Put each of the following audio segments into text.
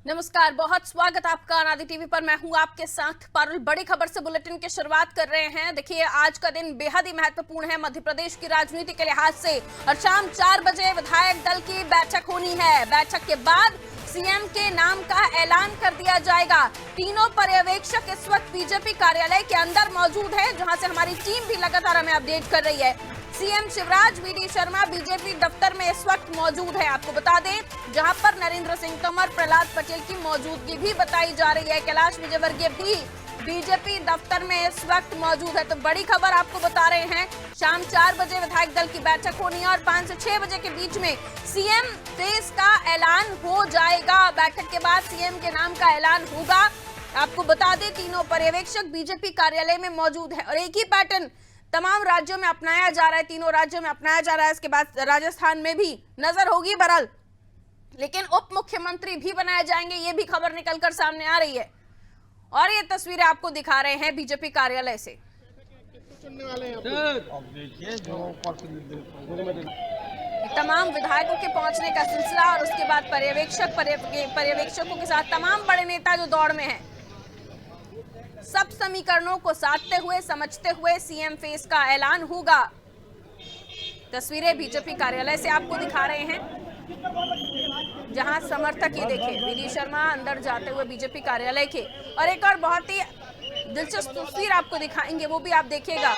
नमस्कार, बहुत स्वागत आपका अनादि टीवी पर। मैं हूं आपके साथ पारुल। बड़ी खबर से बुलेटिन की शुरुआत कर रहे हैं। देखिए, आज का दिन बेहद ही महत्वपूर्ण है मध्य प्रदेश की राजनीति के लिहाज से और शाम 4 बजे विधायक दल की बैठक होनी है। बैठक के बाद सीएम के नाम का ऐलान कर दिया जाएगा। तीनों पर्यवेक्षक इस वक्त बीजेपी कार्यालय के अंदर मौजूद है, जहां से हमारी टीम भी लगातार हमें अपडेट कर रही है। CM Shivraj VD Sharma BJP दफ्तर में इस वक्त मौजूद है। आपको बता दें, जहां पर नरेंद्र सिंह तोमर, प्रहलाद पटेल की मौजूदगी भी बताई जा रही है। कैलाश विजयवर्गीय भी बीजेपी दफ्तर में इस वक्त मौजूद है। तो बड़ी खबर आपको बता रहे हैं, शाम 4 बजे विधायक दल की बैठक होनी है और 5 से 6 बजे के बीच में सीएम फेस का ऐलान हो जाएगा। बैठक के बाद सीएम के नाम का ऐलान होगा। आपको बता दें, तीनों पर्यवेक्षक बीजेपी कार्यालय में मौजूद है और एक ही पैटर्न तमाम राज्यों में अपनाया जा रहा है। तीनों राज्यों में अपनाया जा रहा है। इसके बाद राजस्थान में भी नजर होगी बहरहाल, लेकिन उप मुख्यमंत्री भी बनाए जाएंगे, ये भी खबर निकलकर सामने आ रही है। और ये तस्वीरें आपको दिखा रहे हैं बीजेपी कार्यालय से। तमाम विधायकों के पहुंचने का सिलसिला और उसके बाद पर्यवेक्षकों के साथ तमाम बड़े नेता जो दौड़ में हैं, सब समीकरणों को साधते हुए, समझते हुए सीएम फेस का ऐलान होगा। तस्वीरें बीजेपी कार्यालय से आपको दिखा रहे हैं, जहां समर्थक ये देखिए वीडी शर्मा अंदर जाते हुए बीजेपी कार्यालय के। और एक और बहुत ही दिलचस्प तस्वीर आपको दिखाएंगे, वो भी आप देखिएगा।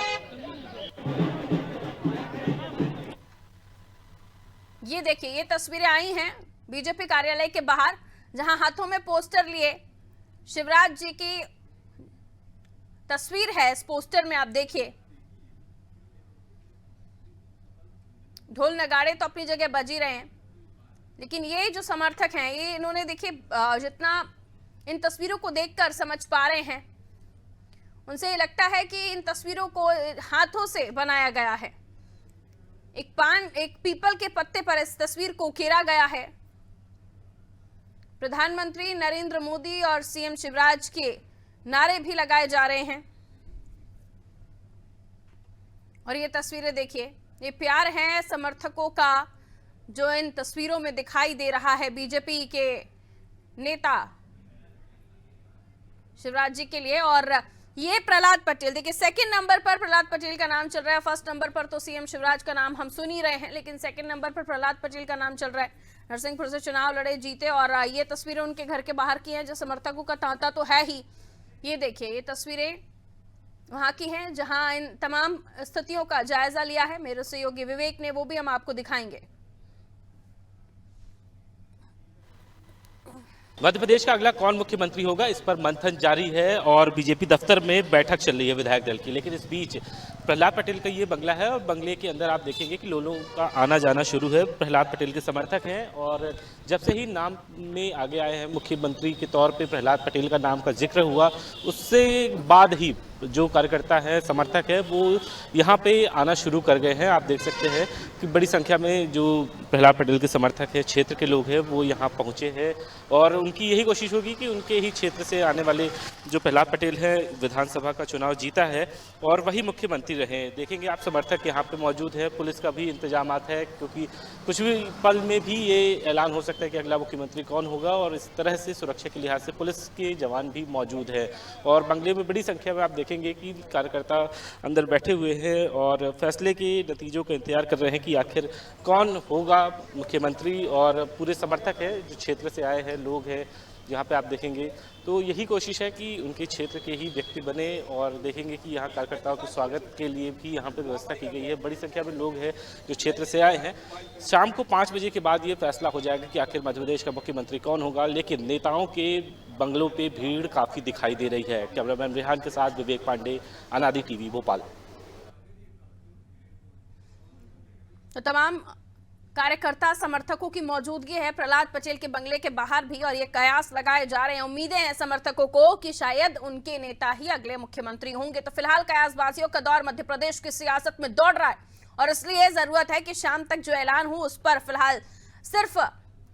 ये देखिए, ये तस्वीरें आई हैं बीजेपी कार्यालय के बाहर, जहां हाथों में पोस्टर लिए शिवराज जी की तस्वीर है। इस पोस्टर में आप देखिए, ढोल नगाड़े तो अपनी जगह बज ही रहे हैं, लेकिन ये जो समर्थक हैं, ये इन्होंने देखिए जितना इन तस्वीरों को देखकर समझ पा रहे हैं, उनसे ये लगता है कि इन तस्वीरों को हाथों से बनाया गया है। एक पीपल के पत्ते पर इस तस्वीर को उकेरा गया है। प्रधानमंत्री नरेंद्र मोदी और सीएम शिवराज के नारे भी लगाए जा रहे हैं। और ये तस्वीरें देखिए, ये प्यार है समर्थकों का जो इन तस्वीरों में दिखाई दे रहा है बीजेपी के नेता शिवराज जी के लिए। और ये प्रहलाद पटेल, देखिए सेकंड नंबर पर प्रहलाद पटेल का नाम चल रहा है। फर्स्ट नंबर पर तो सीएम शिवराज का नाम हम सुन ही रहे हैं, लेकिन सेकंड नंबर पर प्रहलाद पटेल का नाम चल रहा है। नरसिंहपुर से चुनाव लड़े, जीते, और ये तस्वीरें उनके घर के बाहर की हैं, जो समर्थकों का तांता तो है ही। ये देखिए, ये तस्वीरें वहां की हैं जहां इन तमाम स्थितियों का जायजा लिया है मेरे सहयोगी विवेक ने, वो भी हम आपको दिखाएंगे। मध्य प्रदेश का अगला कौन मुख्यमंत्री होगा, इस पर मंथन जारी है और बीजेपी दफ्तर में बैठक चल रही है विधायक दल की। लेकिन इस बीच प्रहलाद पटेल का ये बंगला है और बंगले के अंदर आप देखेंगे कि लोगों का आना जाना शुरू है। प्रहलाद पटेल के समर्थक हैं और जब से ही नाम में आगे आए हैं मुख्यमंत्री के तौर पे प्रहलाद पटेल का नाम का जिक्र हुआ, उससे बाद ही जो कार्यकर्ता है, समर्थक है, वो यहाँ पे आना शुरू कर गए हैं। आप देख सकते हैं कि बड़ी संख्या में जो प्रहलाद पटेल के समर्थक है, क्षेत्र के लोग हैं, वो यहाँ पहुँचे हैं और उनकी यही कोशिश होगी कि उनके ही क्षेत्र से आने वाले जो प्रहलाद पटेल हैं, विधानसभा का चुनाव जीता है और वही मुख्यमंत्री रहें। देखेंगे आप समर्थक यहाँ पे मौजूद है, पुलिस का भी इंतजामात है, क्योंकि कुछ भी पल में भी ये ऐलान हो सकता है कि अगला मुख्यमंत्री कौन होगा। और इस तरह से सुरक्षा के लिहाज से पुलिस के जवान भी मौजूद है और बंगले में बड़ी संख्या में आप देखेंगे कि कार्यकर्ता अंदर बैठे हुए हैं और फैसले के नतीजों का इंतजार कर रहे हैं कि आखिर कौन होगा मुख्यमंत्री। और पूरे समर्थक है जो क्षेत्र से आए हैं, लोग हैं यहाँ पे आप देखेंगे, तो यही कोशिश है कि उनके क्षेत्र के ही व्यक्ति बने। और देखेंगे कि यहाँ कार्यकर्ताओं के स्वागत के लिए भी यहाँ पे व्यवस्था की गई है। बड़ी संख्या में लोग हैं जो क्षेत्र से आए हैं। शाम को 5 बजे के बाद ये फैसला हो जाएगा कि आखिर मध्य प्रदेश का मुख्यमंत्री कौन होगा, लेकिन नेताओं के बंगलों पे भीड़ काफ़ी दिखाई दे रही है। कैमरामैन रेहान के साथ विवेक पांडे, अनादि टीवी, भोपाल। तो तमाम कार्यकर्ता समर्थकों की मौजूदगी है प्रहलाद पटेल के बंगले के बाहर भी, और ये कयास लगाए जा रहे हैं, उम्मीदें हैं समर्थकों को कि शायद उनके नेता ही अगले मुख्यमंत्री होंगे। तो फिलहाल कयासबाजियों का दौर मध्य प्रदेश की सियासत में दौड़ रहा है और इसलिए जरूरत है कि शाम तक जो ऐलान हो उस पर फिलहाल सिर्फ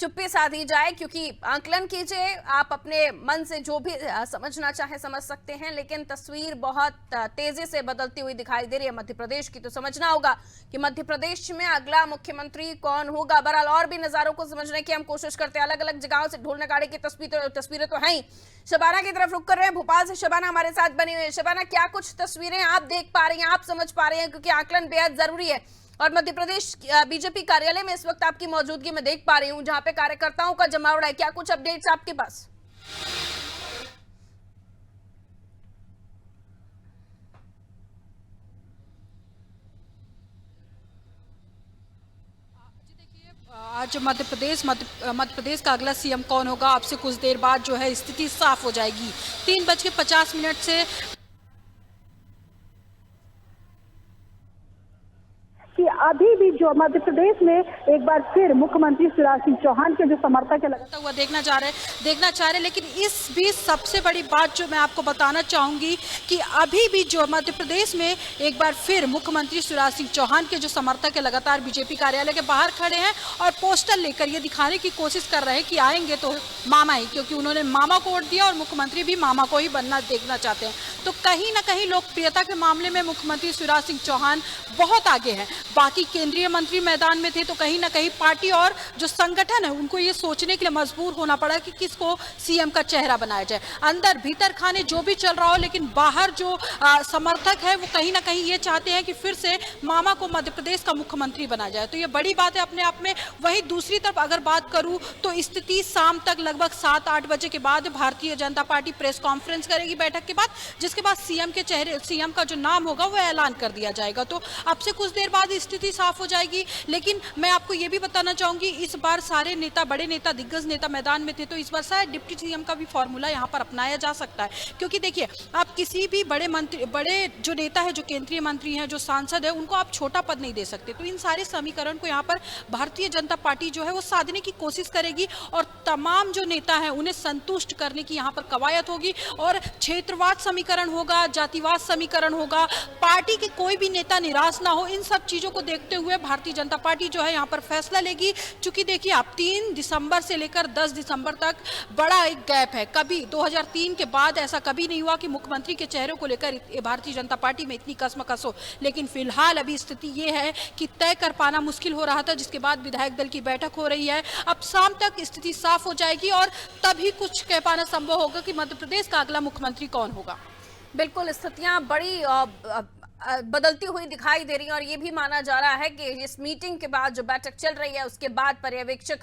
चुप्पी साधी जाए, क्योंकि आंकलन कीजिए, आप अपने मन से जो भी समझना चाहे समझ सकते हैं, लेकिन तस्वीर बहुत तेजी से बदलती हुई दिखाई दे रही है मध्य प्रदेश की। तो समझना होगा कि मध्य प्रदेश में अगला मुख्यमंत्री कौन होगा। बहरहाल और भी नजारों को समझने की हम कोशिश करते हैं, अलग अलग जगहों से ढोल नगाड़े की तस्वीरें तो हैं ही। शबाना की तरफ रुक कर रहे हैं, भोपाल से शबाना हमारे साथ बनी हुई है। शबाना, क्या कुछ तस्वीरें आप देख पा रही हैं, आप समझ पा रहे हैं, क्योंकि आकलन बेहद जरूरी है। और मध्य प्रदेश बीजेपी कार्यालय में इस वक्त आपकी मौजूदगी में देख पा रही हूं, जहां पे कार्यकर्ताओं का जमावड़ा है। क्या कुछ अपडेट्स आपके पास? आज मध्य प्रदेश का अगला सीएम कौन होगा, आपसे कुछ देर बाद जो है स्थिति साफ हो जाएगी। 3:50 से कि अभी भी जो मध्य प्रदेश में एक बार फिर मुख्यमंत्री शिवराज सिंह चौहान के जो समर्थक है लगातार हुआ देखना चाह रहे, लेकिन इस बीच सबसे बड़ी बात जो मैं आपको बताना चाहूंगी कि अभी भी जो मध्य प्रदेश में एक बार फिर मुख्यमंत्री शिवराज सिंह चौहान के जो समर्थक है लगातार बीजेपी कार्यालय के बाहर खड़े हैं और पोस्टर लेकर ये दिखाने की कोशिश कर रहे हैं कि आएंगे तो मामा ही, क्योंकि उन्होंने मामा को वोट दिया और मुख्यमंत्री भी मामा को ही बनना देखना चाहते हैं। तो कहीं ना कहीं लोकप्रियता के मामले में मुख्यमंत्री शिवराज सिंह चौहान बहुत आगे हैं। बाकी केंद्रीय मंत्री मैदान में थे तो कहीं ना कहीं पार्टी और जो संगठन है उनको ये सोचने के लिए मजबूर होना पड़ा कि किसको सीएम का चेहरा बनाया जाए। अंदर भीतर खाने जो भी चल रहा हो, लेकिन बाहर जो समर्थक है वो कहीं ना कहीं ये चाहते हैं कि फिर से मामा को मध्य प्रदेश का मुख्यमंत्री बनाया जाए। तो ये बड़ी बात है अपने आप में। वहीं दूसरी तरफ अगर बात करूं तो स्थिति शाम तक लगभग 7-8 बजे के बाद Bharatiya Janata party press conference करेगी बैठक के बाद, जिसके बाद सीएम का जो नाम होगा वो ऐलान कर दिया जाएगा। तो अब से कुछ देर बाद स्थिति साफ हो जाएगी। लेकिन मैं आपको ये भी बताना चाहूंगी, इस बार सारे नेता, बड़े नेता, दिग्गज नेता मैदान में थे, तो इस बार शायद डिप्टी सीएम का भी फॉर्मूला यहाँ पर अपनाया जा सकता है। क्योंकि देखिए, आप किसी भी बड़े जो नेता है, जो केंद्रीय मंत्री हैं, जो सांसद है, उनको आप छोटा पद नहीं दे सकते। तो इन सारे समीकरण को यहाँ पर भारतीय जनता पार्टी जो है वो साधने की कोशिश करेगी और तमाम जो नेता है उन्हें संतुष्ट करने की यहाँ पर कवायद होगी और क्षेत्रवाद समीकरण होगा, जातिवाद समीकरण होगा, पार्टी के कोई भी नेता निराश ना हो, इन सब चीजों को देखते हुए भारतीय जनता पार्टी जो है यहाँ पर फैसला लेगी। चूंकि देखिए, आप 3 दिसंबर से लेकर 10 दिसंबर तक बड़ा एक गैप है। कभी 2003 के बाद ऐसा कभी नहीं हुआ कि मुख्यमंत्री के चेहरे को लेकर भारतीय जनता पार्टी में इतनी कसमकस हो। लेकिन फिलहाल अभी स्थिति ये है कि तय कर पाना मुश्किल हो रहा था, जिसके बाद विधायक दल की बैठक हो रही है। अब शाम तक स्थिति साफ हो जाएगी और तभी कुछ कह पाना संभव होगा कि मध्य प्रदेश का अगला मुख्यमंत्री कौन होगा। बिल्कुल, स्थितियां बड़ी बदलती हुई दिखाई दे रही है और ये भी माना जा रहा है कि इस मीटिंग के बाद जो बैठक चल रही है उसके बाद पर्यवेक्षक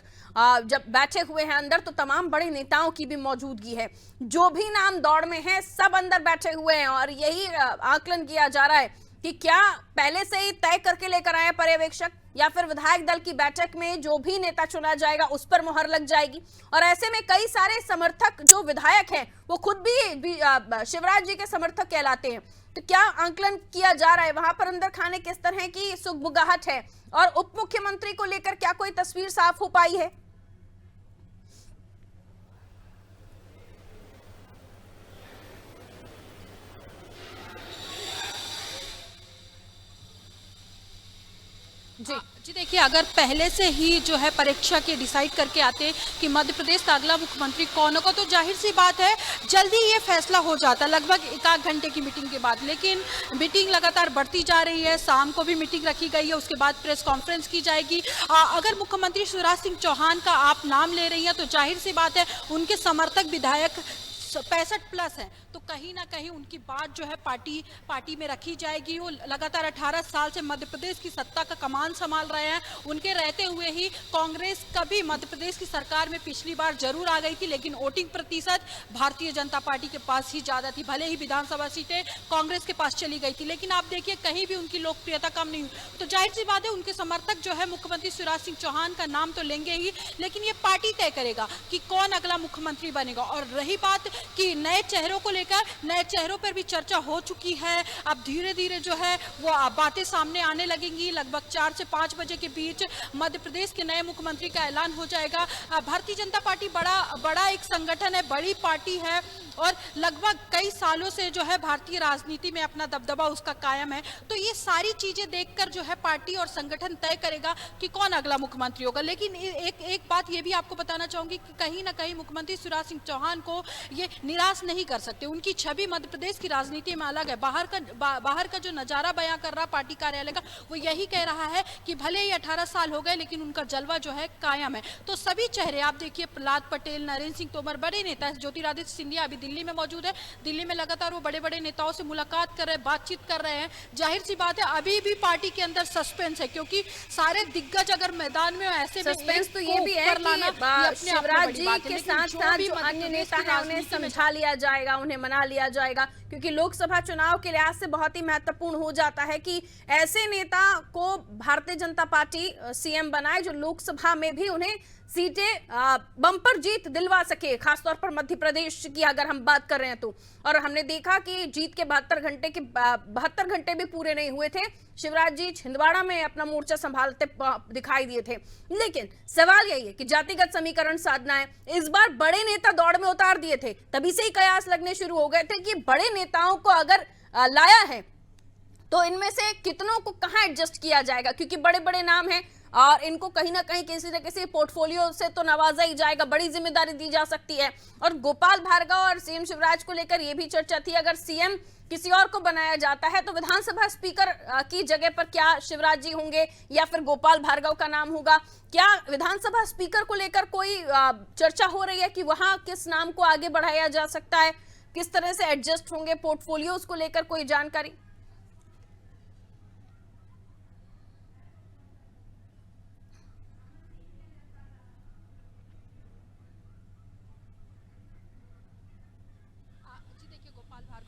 जब बैठे हुए हैं अंदर, तो तमाम बड़े नेताओं की भी मौजूदगी है। जो भी नाम दौड़ में हैं सब अंदर बैठे हुए हैं और यही आकलन किया जा रहा है कि क्या पहले से ही तय करके लेकर आए पर्यवेक्षक या फिर विधायक दल की बैठक में जो भी नेता चुना जाएगा उस पर मुहर लग जाएगी। और ऐसे में कई सारे समर्थक जो विधायक हैं वो खुद भी शिवराज जी के समर्थक कहलाते हैं। तो क्या आंकलन किया जा रहा है वहां पर अंदर खाने किस तरह की सुगबुगाहट है और उप मुख्यमंत्री को लेकर क्या कोई तस्वीर साफ हो पाई है? जी देखिए, अगर पहले से ही जो है परीक्षा के डिसाइड करके आते कि मध्य प्रदेश का अगला मुख्यमंत्री कौन होगा, तो जाहिर सी बात है जल्दी ये फैसला हो जाता, लगभग 1 घंटे की मीटिंग के बाद। लेकिन मीटिंग लगातार बढ़ती जा रही है, शाम को भी मीटिंग रखी गई है, उसके बाद प्रेस कॉन्फ्रेंस की जाएगी। अगर मुख्यमंत्री शिवराज सिंह चौहान का आप नाम ले रही हैं तो जाहिर सी बात है उनके समर्थक विधायक 65+ हैं, तो कहीं ना कहीं उनकी बात जो है पार्टी में रखी जाएगी। वो लगातार 18 साल से मध्य प्रदेश की सत्ता का कमान संभाल रहे हैं। उनके रहते हुए ही कांग्रेस कभी मध्य प्रदेश की सरकार में पिछली बार जरूर आ गई थी, लेकिन वोटिंग प्रतिशत भारतीय जनता पार्टी के पास ही ज्यादा थी। भले ही विधानसभा सीटें कांग्रेस के पास चली गई थी, लेकिन आप देखिए कहीं भी उनकी लोकप्रियता कम नहीं हुई। तो जाहिर सी बात है उनके समर्थक जो है मुख्यमंत्री शिवराज सिंह चौहान का नाम तो लेंगे ही, लेकिन ये पार्टी तय करेगा कि कौन अगला मुख्यमंत्री बनेगा। और रही बात कि नए चेहरों को लेकर नए चेहरों पर भी चर्चा हो चुकी है। अब धीरे धीरे जो है वो बातें सामने आने लगेंगी। लगभग 4 से 5 बजे के बीच मध्य प्रदेश के नए मुख्यमंत्री का ऐलान हो जाएगा। भारतीय जनता पार्टी बड़ा एक संगठन है, बड़ी पार्टी है और लगभग कई सालों से जो है भारतीय राजनीति में अपना दबदबा उसका कायम है। तो ये सारी चीजें देखकर जो है पार्टी और संगठन तय करेगा कि कौन अगला मुख्यमंत्री होगा। लेकिन एक बात ये भी आपको बताना चाहूंगी कि कहीं ना कहीं मुख्यमंत्री शिवराज सिंह चौहान को ये निराश नहीं कर सकते। उनकी छवि मध्य प्रदेश की राजनीति में अलग है। बाहर का जो नजारा बयां कर रहा पार्टी कार्यालय का, वो यही कह रहा है कि भले ही 18 साल हो गए लेकिन उनका जलवा जो है कायम है। तो सभी चेहरे आप देखिए, प्रहलाद पटेल, नरेंद्र सिंह तोमर, बड़े नेता है। ज्योतिरादित्य सिंधिया अभी दिल्ली में मौजूद है। दिल्ली में लगातार वो बड़े बड़े नेताओं से मुलाकात कर रहे हैं, बातचीत कर रहे हैं। जाहिर सी बात है अभी भी पार्टी के अंदर सस्पेंस है, क्योंकि सारे दिग्गज अगर मैदान में ऐसे सस्पेंस तो ये भी है कि शिवराज जी के साथ साथ जो अन्य नेता हैं उन्हें समझा लिया जाएगा, उन्हें मना लिया जाएगा, क्योंकि लोकसभा चुनाव के लिहाज से बहुत ही महत्वपूर्ण हो जाता है कि ऐसे नेता को भारतीय जनता पार्टी सीएम बनाए जो लोकसभा में भी उन्हें सीटें बम्पर जीत दिलवा सके, खासतौर पर मध्य प्रदेश की अगर हम बात कर रहे हैं तो। और हमने देखा कि जीत के 72 घंटे भी पूरे नहीं हुए थे, शिवराज जी छिंदवाड़ा में अपना मोर्चा संभालते दिखाई दिए थे। लेकिन सवाल यही है कि जातिगत समीकरण साधना है। इस बार बड़े नेता दौड़ में उतार दिए थे, तभी से ही कयास लगने शुरू हो गए थे कि बड़े नेताओं को अगर लाया है तो इनमें से कितनों को कहां एडजस्ट किया जाएगा, क्योंकि बड़े बड़े नाम हैं और इनको कहीं ना कहीं किसी न किसी पोर्टफोलियो से तो नवाजा ही जाएगा, बड़ी जिम्मेदारी दी जा सकती है। और गोपाल भार्गव और सीएम शिवराज को लेकर यह भी चर्चा थी, अगर सीएम किसी और को बनाया जाता है तो विधानसभा स्पीकर की जगह पर क्या शिवराज जी होंगे या फिर गोपाल भार्गव का नाम होगा। क्या विधानसभा स्पीकर को लेकर कोई चर्चा हो रही है कि वहां किस नाम को आगे बढ़ाया जा सकता है, किस तरह से एडजस्ट होंगे पोर्टफोलियोज को लेकर कोई जानकारी?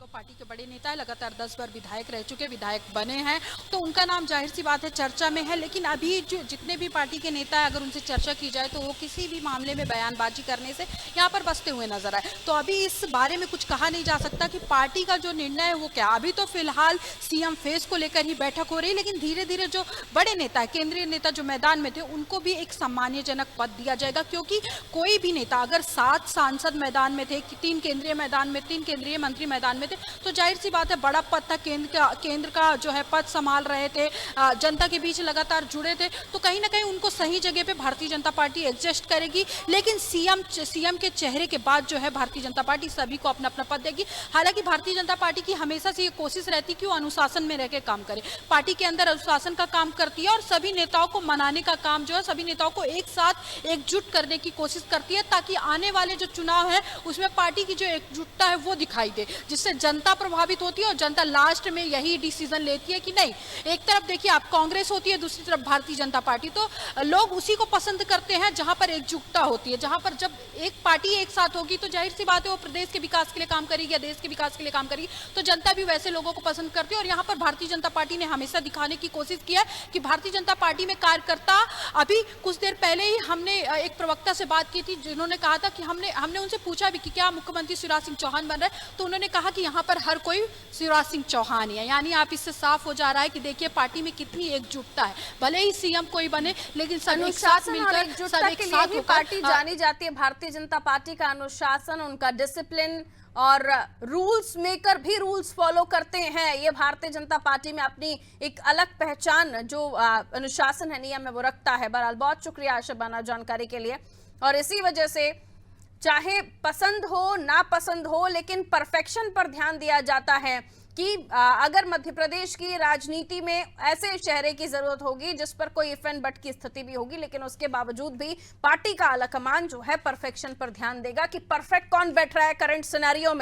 पार्टी के बड़े नेता है, लगातार 10 बार विधायक रह चुके, विधायक बने हैं, तो उनका नाम जाहिर सी बात है चर्चा में है। लेकिन अभी जो जितने भी पार्टी के नेता है, अगर उनसे चर्चा की जाए तो वो किसी भी मामले में बयानबाजी करने से यहाँ पर बचते हुए नजर आए। तो अभी इस बारे में कुछ कहा नहीं जा सकता कि पार्टी का जो निर्णय है वो क्या। अभी तो फिलहाल सीएम फेस को लेकर ही बैठक हो रही है, लेकिन धीरे धीरे जो बड़े नेता है, केंद्रीय नेता जो मैदान में थे, उनको भी एक सम्मानजनक पद दिया जाएगा। क्योंकि कोई भी नेता अगर 7 सांसद मैदान में थे, 3 केंद्रीय मैदान में, 3 केंद्रीय मंत्री मैदान में थे, तो जाहिर सी बात है बड़ा पद था, केंद्र का जो है पद संभाल रहे थे, जनता के बीच लगातार जुड़े थे, तो कहीं ना कहीं उनको सही जगह पे भारतीय जनता पार्टी एडजस्ट करेगी। लेकिन सीएम के चेहरे के बाद जो है भारतीय जनता पार्टी सभी को अपना अपना पद देगी। हालांकि भारतीय जनता पार्टी की हमेशा से ये कोशिश रहती कि वो अनुशासन में रहकर काम करे, पार्टी के अंदर अनुशासन का काम करती है और सभी नेताओं को मनाने का काम जो है, सभी नेताओं को एक साथ एकजुट करने की कोशिश करती है, ताकि आने वाले जो चुनाव है उसमें पार्टी की जो एकजुटता है वो दिखाई दे, जिससे जनता प्रभावित होती है और जनता लास्ट में यही डिसीजन लेती है कि नहीं। एक तरफ देखिए आप कांग्रेस होती है, दूसरी तरफ भारतीय जनता पार्टी, तो लोग उसी को पसंद करते हैं जहां पर एकजुटता होती है, जहां पर जब एक पार्टी एक साथ होगी तो जाहिर सी बात है वो प्रदेश के विकास के लिए काम करेगी या देश के विकास के लिए काम करेगी, तो जनता भी वैसे लोगों को पसंद करती है। और यहाँ पर भारतीय जनता पार्टी ने हमेशा दिखाने की कोशिश की है कि भारतीय जनता पार्टी में कार्यकर्ता, अभी कुछ देर पहले ही हमने एक प्रवक्ता से बात की थी जिन्होंने कहा था कि हमने उनसे पूछा भी कि क्या मुख्यमंत्री शिवराज सिंह चौहान बन रहे, तो उन्होंने कहा कि यहाँ पर हर कोई शिवराज सिंह चौहान ही है। यानी आप इससे साफ हो जा रहा है कि देखिए पार्टी में कितनी एकजुटता है, भले ही सीएम कोई बने लेकिन सब एक साथ मिलकर, सब एक साथ पार्टी जानी जाती है। भारतीय जनता पार्टी का अनुशासन, उनका डिसिप्लिन और रूल्स मेकर भी रूल्स फॉलो करते हैं। ये भारतीय जनता पार्टी में अपनी एक अलग पहचान जो अनुशासन है, नियम है, वो रखता है। बहरहाल बहुत शुक्रिया शबाना जानकारी के लिए। और इसी वजह से चाहे पसंद हो ना पसंद हो, लेकिन परफेक्शन पर ध्यान दिया जाता है कि अगर मध्य प्रदेश की राजनीति में ऐसे चेहरे की जरूरत होगी जिस पर कोई इफ एंड बट की स्थिति भी होगी, लेकिन उसके बावजूद भी पार्टी का आला कमान जो है परफेक्शन पर ध्यान देगा कि परफेक्ट कौन बैठ रहा है करंट सिनेरियो में।